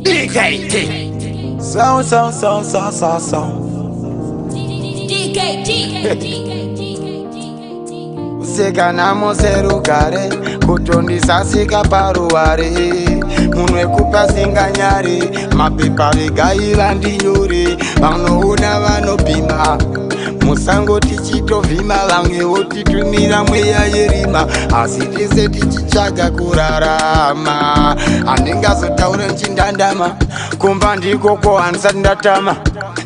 DKT. Usekanamo serugare kutondisasika paruware munwe kupasinganyare mapepa vegaila ndiyore vanoona vanopima musango tichitovhima vamwewo titumira mweya yerima asi tese tichitsvaga kurarama handingazotaura nchindandama kumba ndikoko handisati ndatama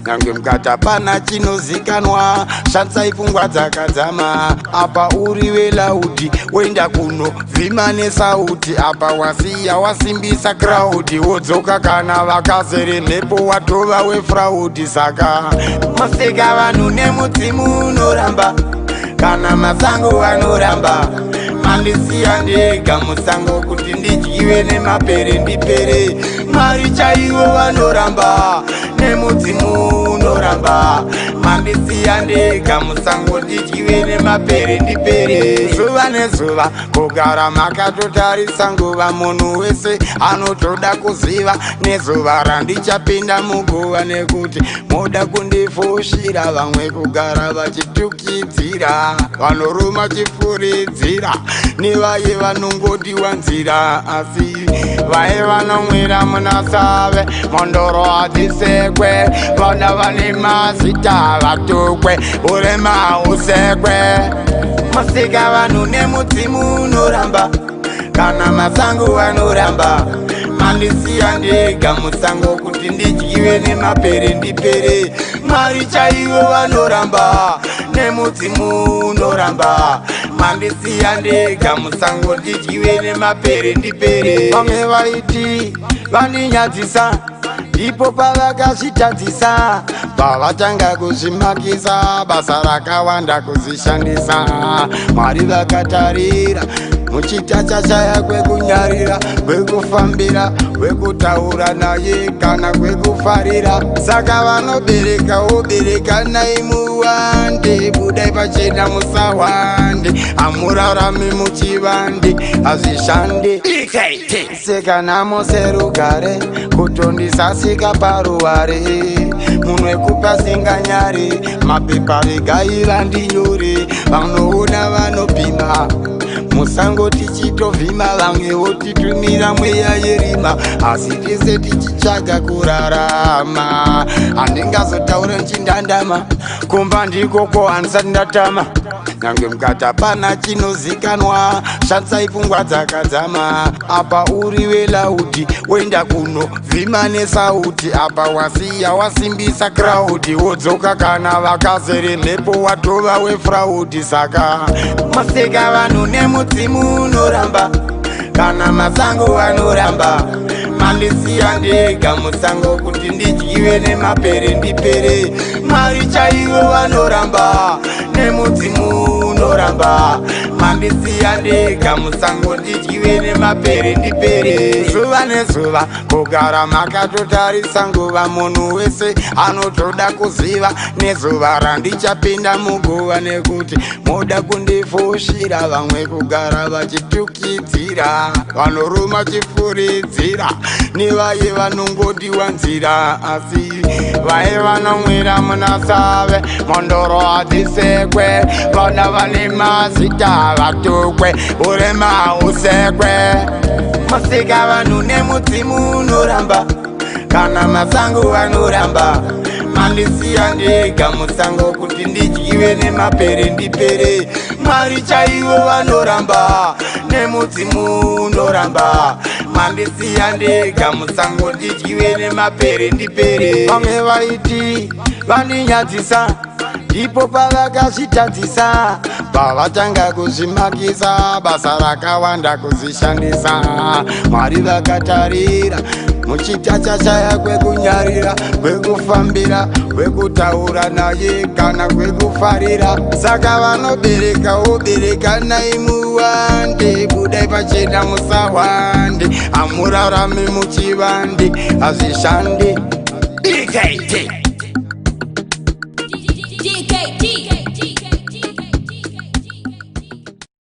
nyange mukatapana chinozikanwa shandisai pfungwa dzakadzama apa uri velaudi woenda kuno vhima nesauti apa wasiya wasimbisa kraudi wodzoka kana vakazere mhepo watova wefraudi saka maseka vanhu nemudzimu unoramba kana masango anoramba mandisiya ndega musango kuti ndidyiwe nemapere ndipere mari chaivo vanoramba nemudzimu unoramba mandisiya ndega musango ndidyiwe nemapere ndipere zuva nezuva kugara makatotarisa nguva munhu wese anotoda kuziva nezuva randichapinda muguva nekuti moda kundifushira vamwe kugara vachitukidzira vanoruma chifuridzira nevaye vanongodiwa nzira asi vaye vanomwira munasave mondoro hadzisekwe vana vane mazita vatukwe urema usekwe maseka vanhu nemudzimu unoramba kana masango anoramba mandisiya ndega musango kuti ndidyiwe nemapere ndipere mari chaivo vanoramba nemudzimu unoramba mandisiya ndega musango ndidyiwe nemapere ndipere vamwe vaiti vandinyadzisa ndipo pavakazvitadzisa pavatanga kuzvimakisa basa rakawanda kuzvishandisa mwari vakatarira muchita chashaya kwekunyarira kwekufambira kwekutaura naye kana kwekufarira saka vanobereka wobereka nai muwande budai pachena musawande hamurarami muchivande hazvishande sekanamo serugare kutondisasika paruware munwe kupasinganyare mapepa vegaila ndiyore vanoona vanopima musango tichitovhima vamwewo titumira mweya yerima asi tese tichitsvaga kurarama handingazotaura nchindandama kumba ndikoko handisati ndatama nyange mukatapana chinozikanwa shandisai pfungwa dzakadzama apa uri velaudi woenda kuno vhima nesauti apa wasiya wasimbisa kraudi wodzoka kana vakazere mhepo watova wefraudi saka maseka vanhu nemudzimu unoramba kana masango anoramba mandisiya ndega musango kuti ndidyiwe nemapere ndipere mari chaivo vanoramba nemudzimu unoramba mandisiya ndega musango ndidyiwe nemapere ndipere zuva nezuva kugara makatotarisa nguva munhu wese anotoda kuziva nezuva randichapinda muguva nekuti moda kundifushira vamwe kugara vachitukidzira vanoruma chifuridzira nevaye vanongodiwa nzira asi vaye vanomwira munasave mondoro hadzisekwe vana vane mazita vatukwe urema usekwe maseka vanhu nemudzimu unoramba kana masango anoramba mandisiya ndega musango kuti ndidyiwe nemapere ndipere mari chaivo vanoramba nemudzimu unoramba mandisiya ndega musango ndidyiwe nemapere ndipere vamwe vaiti vandinyadzisa ndipo pavakazvitadzisa pavatanga kuzvimakisa basa rakawanda kuzvishandisa mwari vakatarira muchita chashaya kwekunyarira kwekufambira kwekutaura naye kana kwekufarira saka vanobereka wobereka nai muwande budai pachena musawande hamurarami muchivande hazvishande DKT.